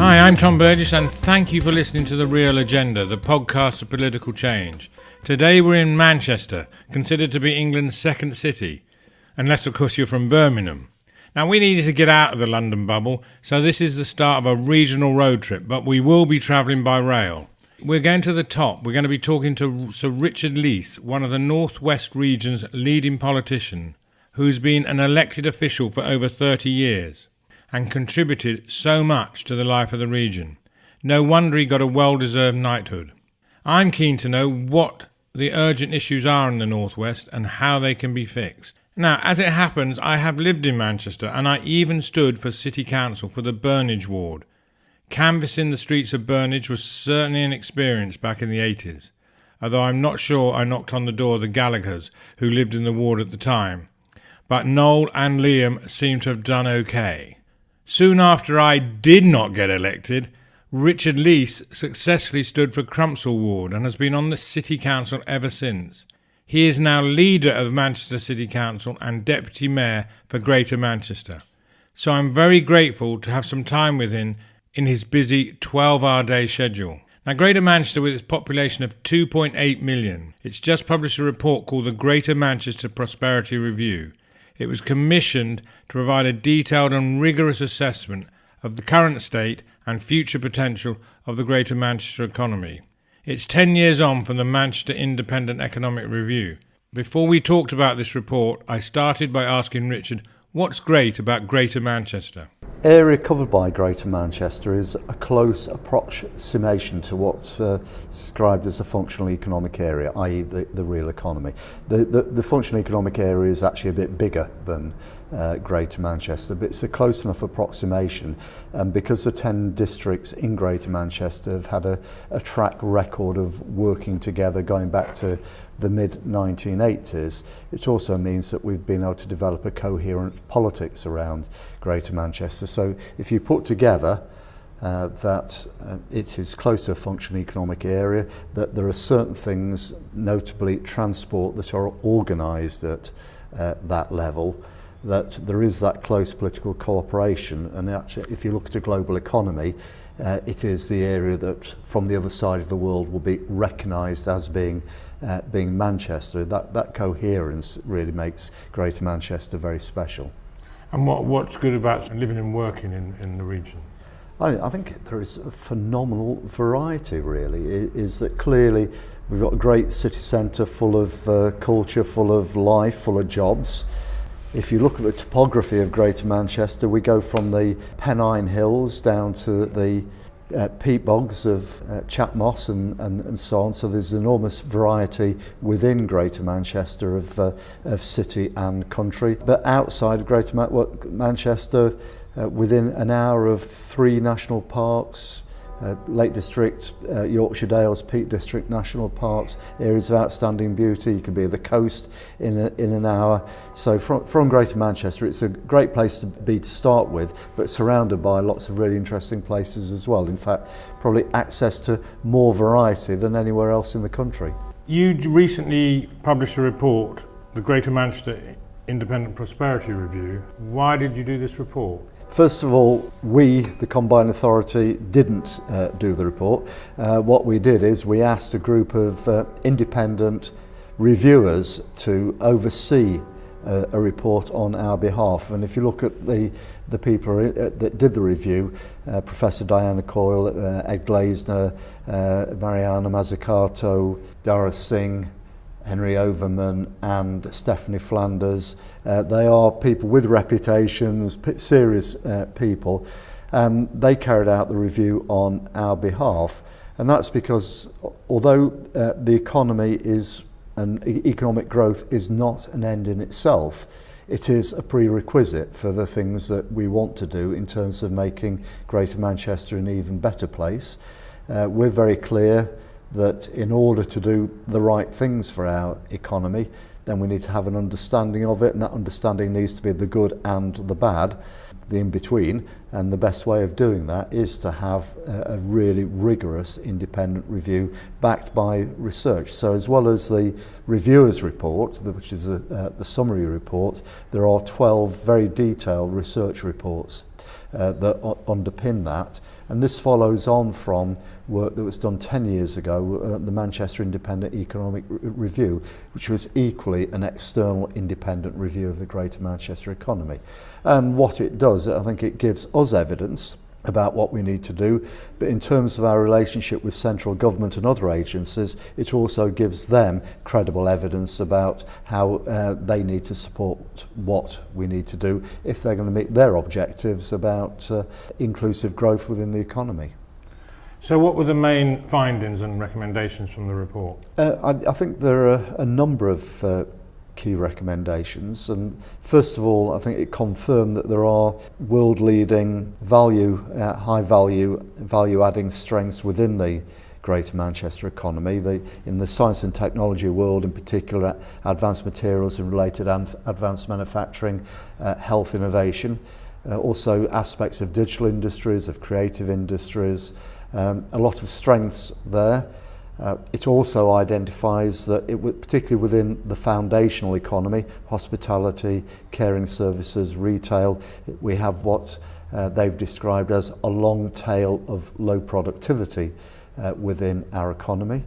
Hi, I'm Tom Burgess, and thank you for listening to The Real Agenda, the podcast of political change. Today we're in Manchester, considered to be England's second city, unless of course you're from Birmingham. Now, we needed to get out of the London bubble, so this is the start of a regional road trip, but we will be travelling by rail. We're going to the top. We're going to be talking to Sir Richard Leese, one of the North West region's leading politicians, who's been an elected official for over 30 years and contributed so much to the life of the region. No wonder he got a well-deserved knighthood. I'm keen to know what the urgent issues are in the North West and how they can be fixed. Now, as it happens, I have lived in Manchester, and I even stood for City Council for the Burnage ward. Canvassing the streets of Burnage was certainly an experience back in the 80s, although I'm not sure I knocked on the door of the Gallaghers, who lived in the ward at the time. But Noel and Liam seem to have done okay. Soon after I did not get elected, Richard Leese successfully stood for Crumpsall ward and has been on the City Council ever since. He is now leader of Manchester City Council and Deputy Mayor for Greater Manchester. So I'm very grateful to have some time with him in his busy 12-hour day schedule. Now, Greater Manchester, with its population of 2.8 million, it's just published a report called the Greater Manchester Prosperity Review. It was commissioned to provide a detailed and rigorous assessment of the current state and future potential of the Greater Manchester economy. It's 10 years on from the Manchester Independent Economic Review. Before we talked about this report, I started by asking Richard, what's great about Greater Manchester? Area covered by Greater Manchester is a close approximation to what's described as a functional economic area, i.e. the real economy. The functional economic area is actually a bit bigger than Greater Manchester, but it's a close enough approximation, and because the 10 districts in Greater Manchester have had a track record of working together going back to the mid-1980s, it also means that we've been able to develop a coherent politics around Greater Manchester. So if you put together that it is close to a functional economic area, that there are certain things, notably transport, that are organised at that level, that there is that close political cooperation, and actually if you look at a global economy, it is the area that from the other side of the world will be recognised as being Manchester. That coherence really makes Greater Manchester very special. And what's good about living and working in the region? I think there is a phenomenal variety, really. Is that clearly we've got a great city centre full of culture, full of life, full of jobs. If you look at the topography of Greater Manchester, we go from the Pennine Hills down to the peat bogs of Chat Moss and so on. So there's enormous variety within Greater Manchester of city and country. But outside of Greater Manchester, within an hour of 3 national parks, Lake District, Yorkshire Dales, Peak District National Parks, areas of outstanding beauty. You can be at the coast in an hour. So from Greater Manchester, it's a great place to be to start with, but surrounded by lots of really interesting places as well. In fact, probably access to more variety than anywhere else in the country. You recently published a report, the Greater Manchester Independent Prosperity Review. Why did you do this report? First of all, we, the Combined Authority, didn't do the report. What we did is we asked a group of independent reviewers to oversee a report on our behalf. And if you look at the people that did the review, Professor Diana Coyle, Ed Glazner, Mariana Mazzucato, Dara Singh, Henry Overman and Stephanie Flanders. They are people with reputations, serious people, and they carried out the review on our behalf. And that's because although the economy is, and economic growth is not an end in itself, it is a prerequisite for the things that we want to do in terms of making Greater Manchester an even better place. We're very clear that in order to do the right things for our economy, then we need to have an understanding of it, and that understanding needs to be the good and the bad, the in-between, and the best way of doing that is to have a really rigorous independent review backed by research. So as well as the reviewer's report, which is the summary report, there are 12 very detailed research reports that underpin that, And this follows on from work that was done 10 years ago, the Manchester Independent Economic Review, which was equally an external independent review of the Greater Manchester economy. And what it does, I think it gives us evidence about what we need to do, but in terms of our relationship with central government and other agencies, it also gives them credible evidence about how they need to support what we need to do if they're going to meet their objectives about inclusive growth within the economy. So what were the main findings and recommendations from the report? I think there are a number of key recommendations, and first of all I think it confirmed that there are world-leading high value adding strengths within the Greater Manchester economy. In the science and technology world in particular, advanced materials and related advanced manufacturing, health innovation, also aspects of digital industries, of creative industries, a lot of strengths there. It also identifies that, particularly within the foundational economy, hospitality, caring services, retail, we have what they've described as a long tail of low productivity within our economy.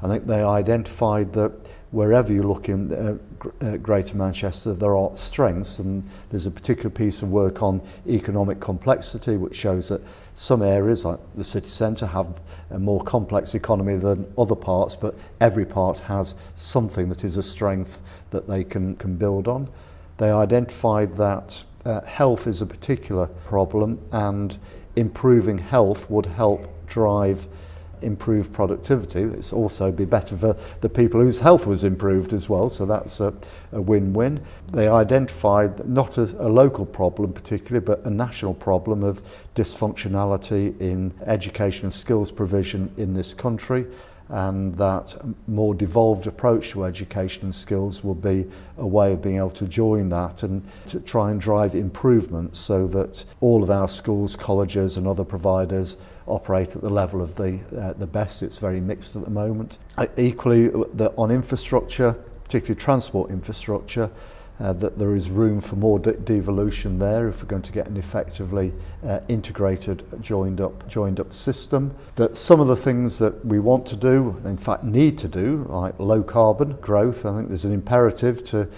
I think they identified that wherever you look in Greater Manchester, there are strengths, and there's a particular piece of work on economic complexity which shows that some areas, like the city centre, have a more complex economy than other parts, but every part has something that is a strength that they can build on. They identified that health is a particular problem, and improving health would help drive improved productivity. It's also be better for the people whose health was improved as well, so that's a win-win. They identified not a local problem particularly, but a national problem of dysfunctionality in education and skills provision in this country, and that a more devolved approach to education and skills will be a way of being able to join that and to try and drive improvements so that all of our schools, colleges and other providers operate at the level of the best. It's very mixed at the moment. Equally, on infrastructure, particularly transport infrastructure, that there is room for more devolution there if we're going to get an effectively integrated, joined up system. That some of the things that we want to do, in fact need to do, like low carbon growth, I think there's an imperative to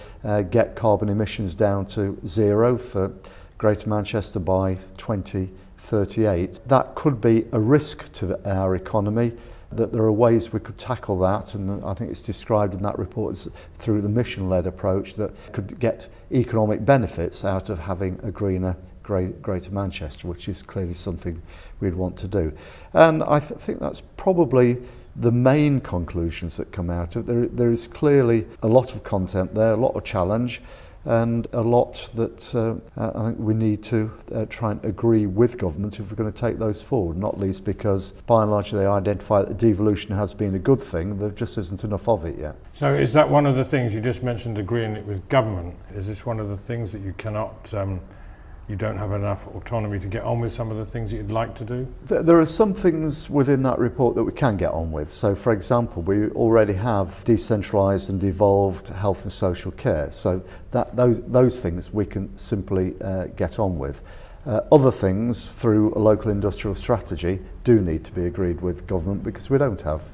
get carbon emissions down to zero for Greater Manchester by 2038. That could be a risk to our economy, that there are ways we could tackle that, and I think it's described in that report as through the mission-led approach that could get economic benefits out of having a greener Greater Manchester, which is clearly something we'd want to do. And I think that's probably the main conclusions that come out of it. There is clearly a lot of content there, a lot of challenge, and a lot that I think we need to try and agree with government if we're going to take those forward, not least because by and large they identify that devolution has been a good thing, there just isn't enough of it yet. So is that one of the things you just mentioned, agreeing it with government? Is this one of the things that you cannot, you don't have enough autonomy to get on with some of the things that you'd like to do? There are some things within that report that we can get on with. So for example, we already have decentralised and devolved health and social care. So those things we can simply get on with. Other things through a local industrial strategy do need to be agreed with government because we don't have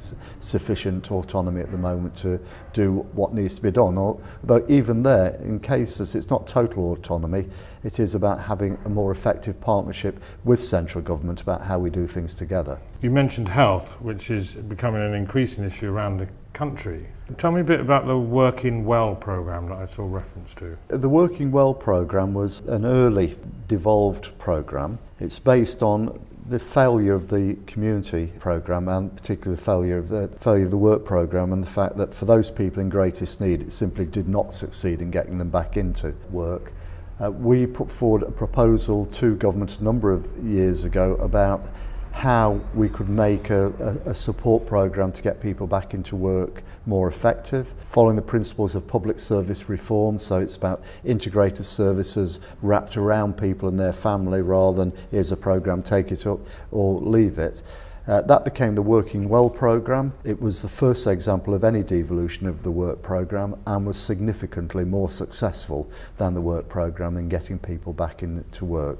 sufficient autonomy at the moment to do what needs to be done. Although even there, in cases it's not total autonomy, it is about having a more effective partnership with central government about how we do things together. You mentioned health, which is becoming an increasing issue around the country. Tell me a bit about the Working Well programme that I saw reference to. The Working Well programme was an early devolved programme. It's based on the failure of the community programme and particularly the failure of the work programme, and the fact that for those people in greatest need it simply did not succeed in getting them back into work. We put forward a proposal to government a number of years ago about how we could make a support programme to get people back into work more effective, following the principles of public service reform. So it's about integrated services wrapped around people and their family rather than here's a programme, take it up or leave it. That became the Working Well programme. It was the first example of any devolution of the work programme and was significantly more successful than the work programme in getting people back into work.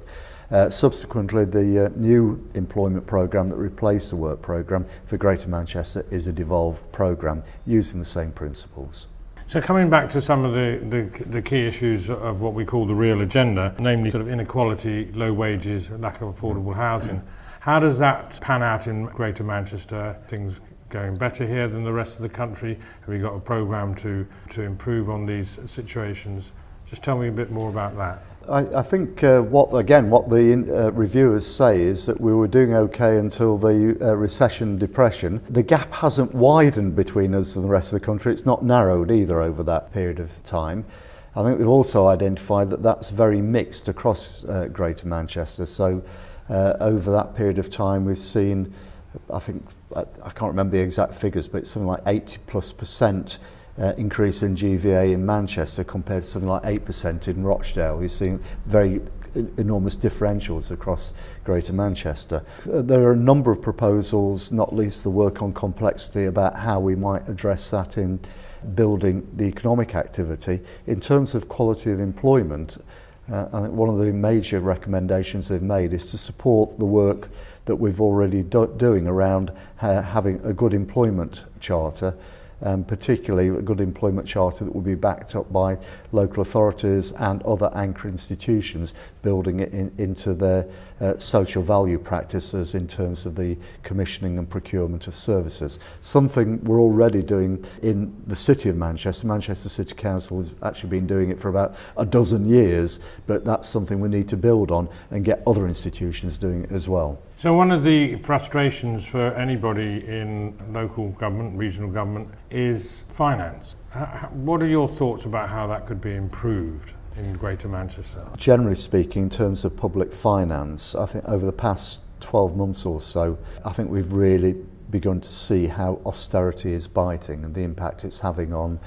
Subsequently, the new employment programme that replaced the work programme for Greater Manchester is a devolved programme using the same principles. So coming back to some of the key issues of what we call the real agenda, namely sort of inequality, low wages, lack of affordable housing, how does that pan out in Greater Manchester? Things going better here than the rest of the country? Have we got a programme to improve on these situations? Just tell me a bit more about that. I think what the reviewers say is that we were doing okay until the recession depression. The gap hasn't widened between us and the rest of the country. It's not narrowed either over that period of time. I think they've also identified that that's very mixed across Greater Manchester. So over that period of time we've seen, I can't remember the exact figures, but it's something like 80+% increase in GVA in Manchester compared to something like 8% in Rochdale. You're seeing very enormous differentials across Greater Manchester. There are a number of proposals, not least the work on complexity, about how we might address that in building the economic activity. In terms of quality of employment, I think one of the major recommendations they've made is to support the work that we've already doing around having a good employment charter, particularly a good employment charter that will be backed up by local authorities and other anchor institutions, building it into their social value practices in terms of the commissioning and procurement of services. Something we're already doing in the City of Manchester. Manchester City Council has actually been doing it for about a dozen years, but that's something we need to build on and get other institutions doing it as well. So one of the frustrations for anybody in local government, regional government, is finance. What are your thoughts about how that could be improved in Greater Manchester? Generally speaking, in terms of public finance, I think over the past 12 months or so, I think we've really begun to see how austerity is biting and the impact it's having on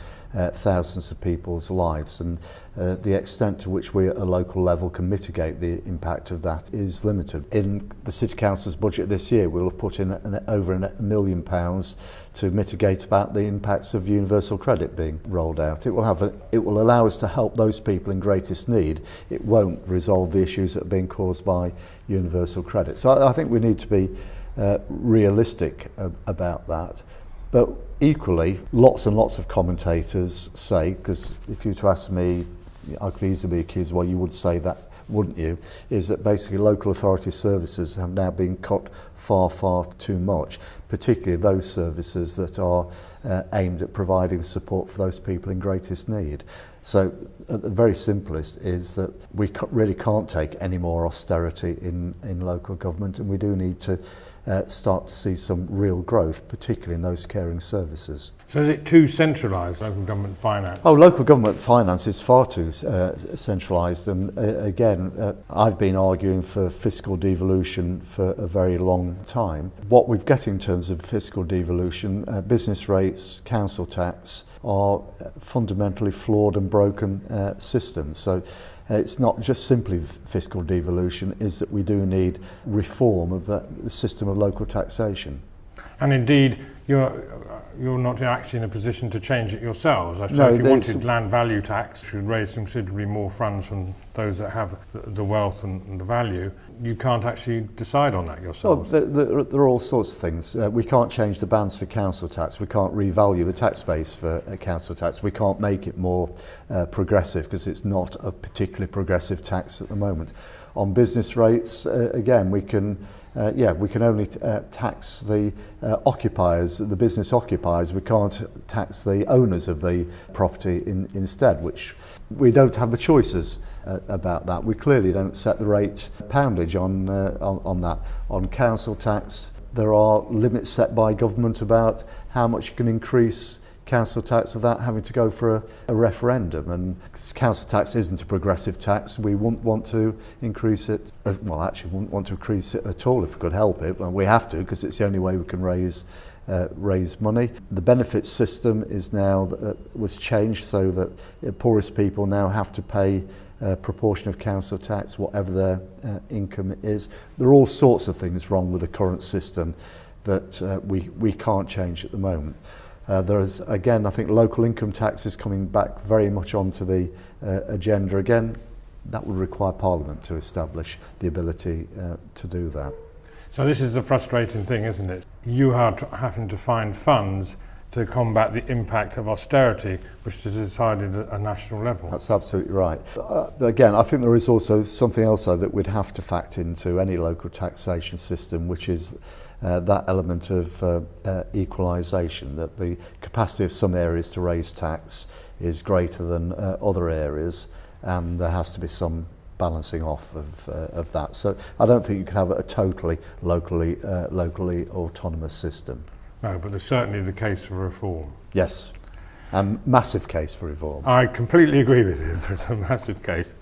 thousands of people's lives, and the extent to which we at a local level can mitigate the impact of that is limited. In the City Council's budget this year, we'll have put in over £1 million to mitigate about the impacts of universal credit being rolled out. It will allow us to help those people in greatest need. It won't resolve the issues that are being caused by universal credit. So I think we need to be realistic about that. But equally, lots and lots of commentators say, because if you were to ask me, I could easily be accused, well, you would say that, wouldn't you, is that basically local authority services have now been cut far, far too much, particularly those services that are aimed at providing support for those people in greatest need. So at the very simplest is that we really can't take any more austerity in local government, and we do need to start to see some real growth, particularly in those caring services. So is it too centralised, local government finance? Oh, local government finance is far too centralised, and again, I've been arguing for fiscal devolution for a very long time. What we've got in terms of fiscal devolution, business rates, council tax, are fundamentally flawed and broken systems. So it's not just simply fiscal devolution, is that we do need reform of the system of local taxation. And indeed, you're not actually in a position to change it yourselves. So No, if you wanted land value tax, which would raise considerably more funds from those that have the wealth and the value, you can't actually decide on that yourselves. Well, there are all sorts of things. We can't change the bands for council tax. We can't revalue the tax base for council tax. We can't make it more progressive, because it's not a particularly progressive tax at the moment. On business rates, again, we can only tax the occupiers, the business occupiers. We can't tax the owners of the property instead, which we don't have the choices about that. We clearly don't set the rate poundage on that. On council tax, there are limits set by government about how much you can increase council tax without having to go for a referendum, and council tax isn't a progressive tax. We wouldn't want to increase it, wouldn't want to increase it at all if we could help it, but we have to, because it's the only way we can raise money. The benefits system is now was changed so that the poorest people now have to pay a proportion of council tax, whatever their income is. There are all sorts of things wrong with the current system. that we can't change at the moment. There is, again, I think local income tax is coming back very much onto the agenda again. That would require Parliament to establish the ability to do that. So this is the frustrating thing, isn't it? You are having to find funds to combat the impact of austerity, which is decided at a national level. That's absolutely right. Again, I think there is also something else though that we'd have to factor into any local taxation system, which is that element of equalisation, that the capacity of some areas to raise tax is greater than other areas, and there has to be some balancing off of that. So I don't think you can have a totally locally autonomous system. No, but there's certainly the case for reform. Yes, and massive case for reform. I completely agree with you. There's a massive case.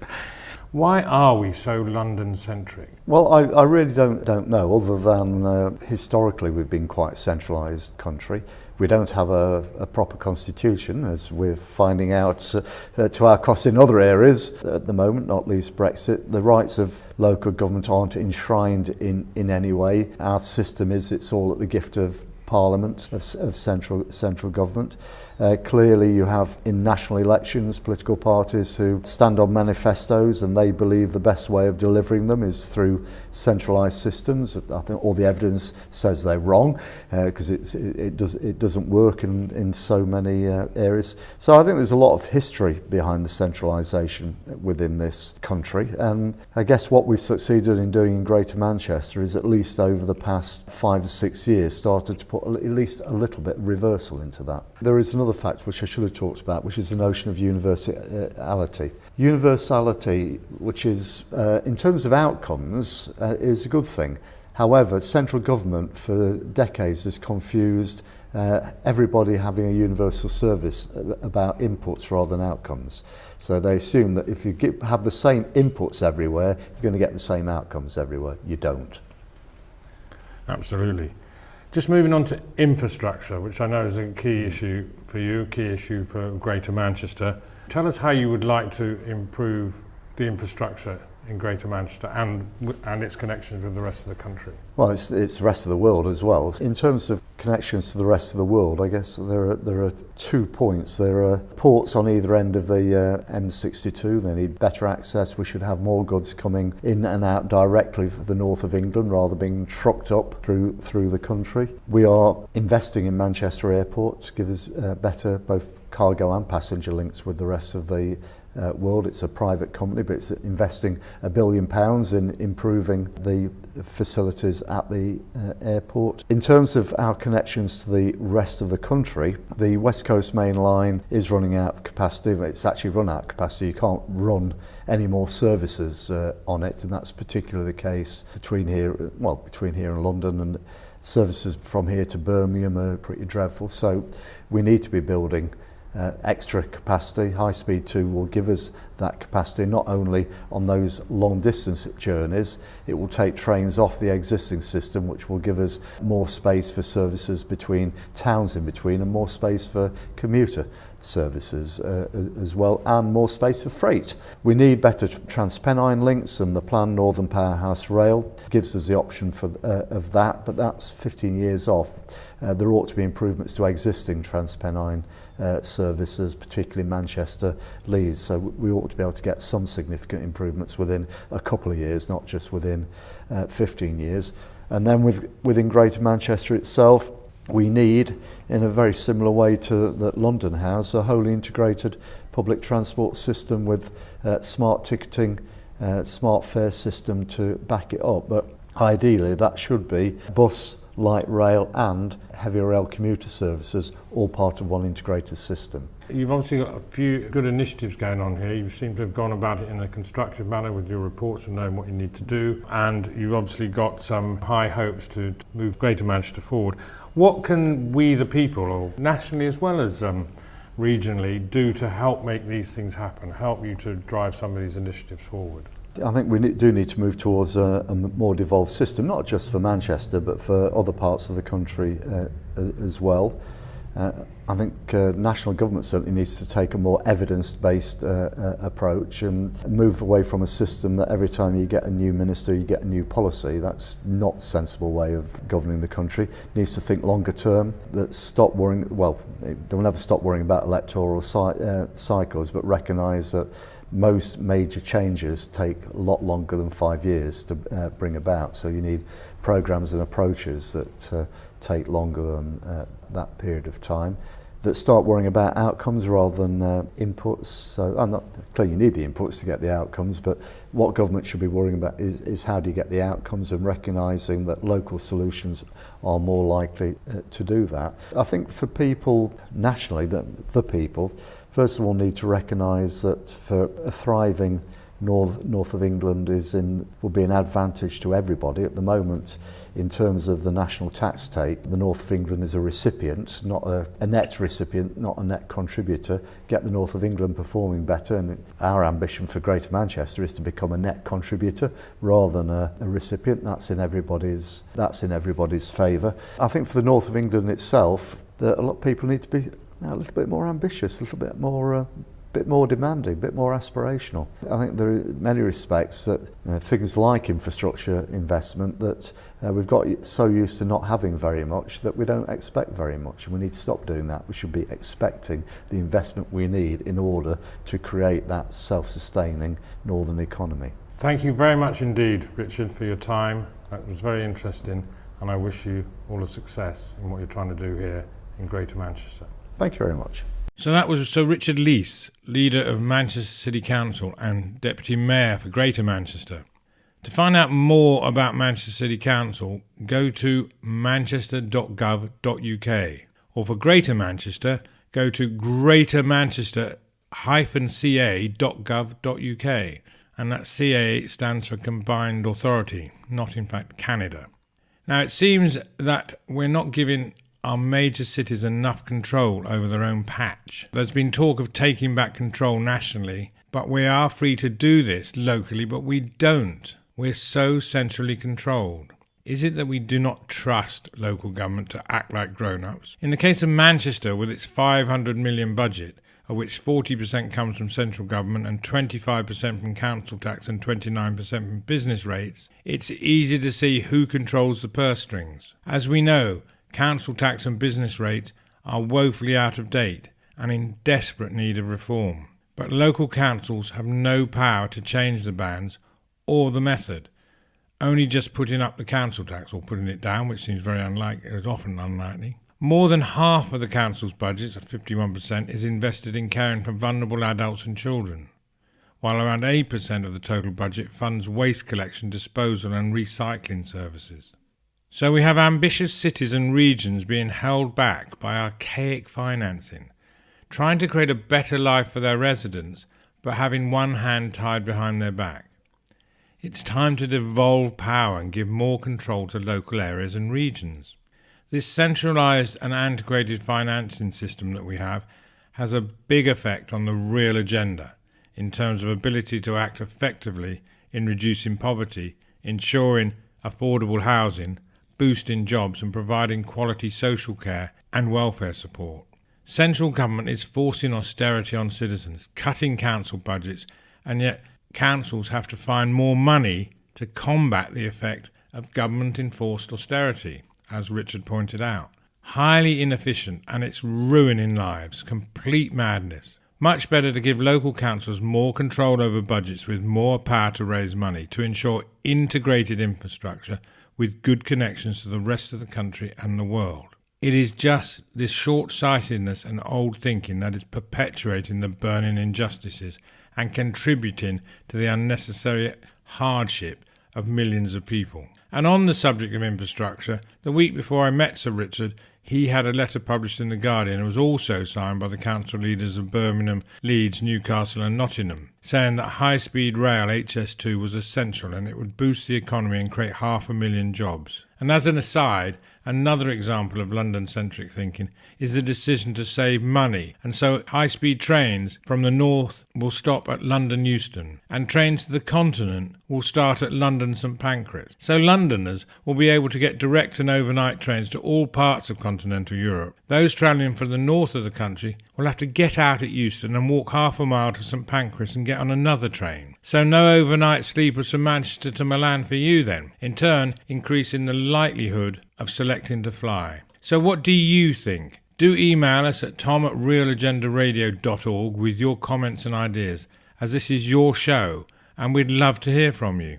Why are we so London-centric? Well, I really don't know, other than historically we've been quite a centralised country. We don't have a proper constitution, as we're finding out to our cost in other areas at the moment, not least Brexit. The rights of local government aren't enshrined in any way. Our system is, it's all at the gift of Parliament, of central government. Clearly you have in national elections political parties who stand on manifestos and they believe the best way of delivering them is through centralised systems. I think all the evidence says they're wrong because it doesn't work in so many areas. So I think there's a lot of history behind the centralisation within this country, and I guess what we've succeeded in doing in Greater Manchester is at least over the past 5 or 6 years started to put at least a little bit of reversal into that. There is another fact which I should have talked about, which is the notion of universality. Universality, which is, in terms of outcomes, is a good thing. However, central government for decades has confused everybody having a universal service about inputs rather than outcomes. So they assume that if you have the same inputs everywhere, you're going to get the same outcomes everywhere. You don't. Absolutely. Just moving on to infrastructure, which I know is a key issue for you, key issue for Greater Manchester. Tell us how you would like to improve the infrastructure in Greater Manchester and its connections with the rest of the country. Well, it's the rest of the world as well. In terms of connections to the rest of the world, I guess there are 2 points. There are ports on either end of the M62. They need better access. We should have more goods coming in and out directly for the north of England rather than being trucked up through the country. We are investing in Manchester Airport to give us better both cargo and passenger links with the rest of the world. It's a private company, but it's investing £1 billion in improving the facilities at the airport. In terms of our connections to the rest of the country, the West Coast Main Line is running out of capacity. It's actually run out of capacity. You can't run any more services on it, and that's particularly the case between here and London, and services from here to Birmingham are pretty dreadful. So we need to be building extra capacity. High Speed 2 will give us that capacity not only on those long distance journeys, it will take trains off the existing system, which will give us more space for services between towns in between and more space for commuter services as well, and more space for freight. We need better Transpennine links, and the planned Northern Powerhouse Rail gives us the option of that, but that's 15 years off. There ought to be improvements to existing Transpennine services, particularly Manchester Leeds, so we ought to be able to get some significant improvements within a couple of years, not just within 15 years. And then within Greater Manchester itself, we need, in a very similar way to that London has, a wholly integrated public transport system with smart ticketing, smart fare system to back it up. But ideally that should be bus, light rail and heavy rail commuter services, all part of one integrated system. You've obviously got a few good initiatives going on here. You seem to have gone about it in a constructive manner with your reports and knowing what you need to do, and you've obviously got some high hopes to move Greater Manchester forward. What can we, the people, or nationally as well as regionally, do to help make these things happen, help you to drive some of these initiatives forward? I think we do need to move towards a more devolved system, not just for Manchester, but for other parts of the country as well. I think national government certainly needs to take a more evidence-based approach and move away from a system that every time you get a new minister, you get a new policy. That's not a sensible way of governing the country. It needs to think longer term, that stop worrying, well, they'll never stop worrying about electoral cycles, but recognise that most major changes take a lot longer than 5 years to bring about. So you need programmes and approaches that take longer than that period of time, that start worrying about outcomes rather than inputs. So I'm not clear you need the inputs to get the outcomes, but what government should be worrying about is how do you get the outcomes, and recognising that local solutions are more likely to do that. I think for people nationally, the people, first of all, need to recognise that for a thriving north of England will be an advantage to everybody. At the moment, in terms of the national tax take, the north of England is a recipient, not a net recipient, not a net contributor. Get the north of England performing better, and our ambition for Greater Manchester is to become a net contributor rather than a recipient. That's in everybody's favour. I think for the north of England itself, that a lot of people need to be a little bit more ambitious, a little bit more demanding, a bit more aspirational. I think there are many respects that things like infrastructure investment that we've got so used to not having very much that we don't expect very much, and we need to stop doing that. We should be expecting the investment we need in order to create that self-sustaining northern economy. Thank you very much indeed, Richard, for your time. That was very interesting, and I wish you all the success in what you're trying to do here in Greater Manchester. Thank you very much. So that was Sir Richard Leese, leader of Manchester City Council and Deputy Mayor for Greater Manchester. To find out more about Manchester City Council, go to manchester.gov.uk, or for Greater Manchester, go to greatermanchester-ca.gov.uk, and that CA stands for Combined Authority, not in fact Canada. Now it seems that we're not giving our major cities enough control over their own patch. There's been talk of taking back control nationally, but we are free to do this locally, but we don't. We're so centrally controlled. Is it that we do not trust local government to act like grown-ups? In the case of Manchester, with its 500 million budget, of which 40% comes from central government and 25% from council tax and 29% from business rates, it's easy to see who controls the purse strings. As we know, council tax and business rates are woefully out of date and in desperate need of reform. But local councils have no power to change the bands or the method, only just putting up the council tax or putting it down, which seems very unlikely, is often unlikely. More than half of the council's budget, at 51%, is invested in caring for vulnerable adults and children, while around 8% of the total budget funds waste collection, disposal and recycling services. So we have ambitious cities and regions being held back by archaic financing, trying to create a better life for their residents, but having one hand tied behind their back. It's time to devolve power and give more control to local areas and regions. This centralised and antiquated financing system that we have has a big effect on the real agenda in terms of ability to act effectively in reducing poverty, ensuring affordable housing, boosting jobs and providing quality social care and welfare support. Central government is forcing austerity on citizens, cutting council budgets, and yet councils have to find more money to combat the effect of government-enforced austerity, as Richard pointed out. Highly inefficient, and it's ruining lives, complete madness. Much better to give local councils more control over budgets with more power to raise money, to ensure integrated infrastructure with good connections to the rest of the country and the world. It is just this short-sightedness and old thinking that is perpetuating the burning injustices and contributing to the unnecessary hardship of millions of people. And on the subject of infrastructure, the week before I met Sir Richard, he had a letter published in The Guardian and was also signed by the council leaders of Birmingham, Leeds, Newcastle and Nottingham, saying that high-speed rail HS2 was essential and it would boost the economy and create 500,000 jobs. And as an aside, Another example of London-centric thinking is the decision to save money, and so high-speed trains from the north will stop at London Euston, and trains to the continent will start at London St Pancras. So Londoners will be able to get direct and overnight trains to all parts of continental Europe. Those travelling from the north of the country will have to get out at Euston and walk half a mile to St Pancras and get on another train. So no overnight sleepers from Manchester to Milan for you then, in turn increasing the likelihood of selecting to fly. So what do you think? Do email us at tom@realagendaradio.org with your comments and ideas, as this is your show and we'd love to hear from you.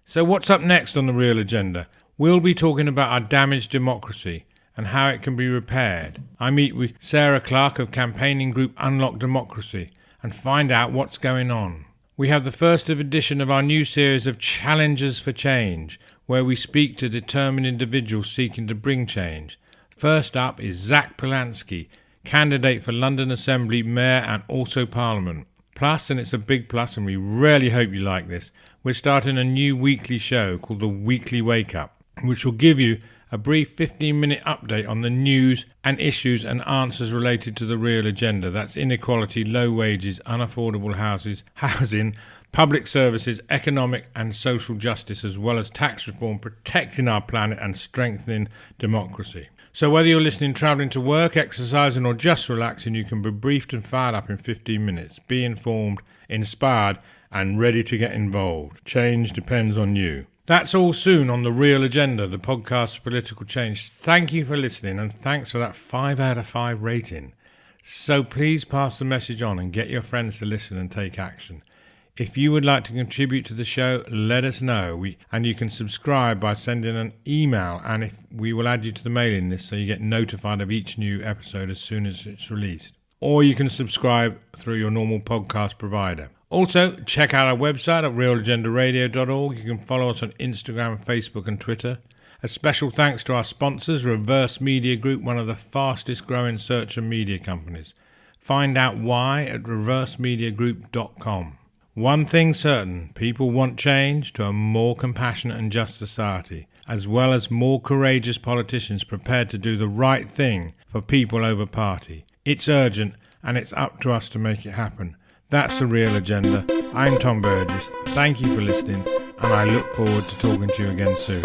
So what's up next on The Real Agenda? We'll be talking about our damaged democracy and how it can be repaired. I meet with Sarah Clark of campaigning group Unlock Democracy and find out what's going on. We have the first edition of our new series of Challenges for Change, where we speak to determined individuals seeking to bring change. First up is Zach Polanski, candidate for London Assembly, Mayor and also Parliament. Plus, and it's a big plus and we really hope you like this, we're starting a new weekly show called The Weekly Wake Up, which will give you a brief 15-minute update on the news and issues and answers related to the real agenda. That's inequality, low wages, unaffordable housing, public services, economic and social justice, as well as tax reform, protecting our planet and strengthening democracy. So whether you're listening, travelling to work, exercising or just relaxing, you can be briefed and fired up in 15 minutes. Be informed, inspired and ready to get involved. Change depends on you. That's all soon on The Real Agenda, the podcast for political change. Thank you for listening and thanks for that 5 out of 5 rating. So please pass the message on and get your friends to listen and take action. If you would like to contribute to the show, let us know. And you can subscribe by sending an email, and we will add you to the mailing list so you get notified of each new episode as soon as it's released. Or you can subscribe through your normal podcast provider. Also, check out our website at realagendaradio.org. You can follow us on Instagram, Facebook and Twitter. A special thanks to our sponsors, Reverse Media Group, one of the fastest growing search and media companies. Find out why at reversemediagroup.com. One thing certain, people want change to a more compassionate and just society, as well as more courageous politicians prepared to do the right thing for people over party. It's urgent and it's up to us to make it happen. That's The Real Agenda. I'm Tom Burgess. Thank you for listening and I look forward to talking to you again soon.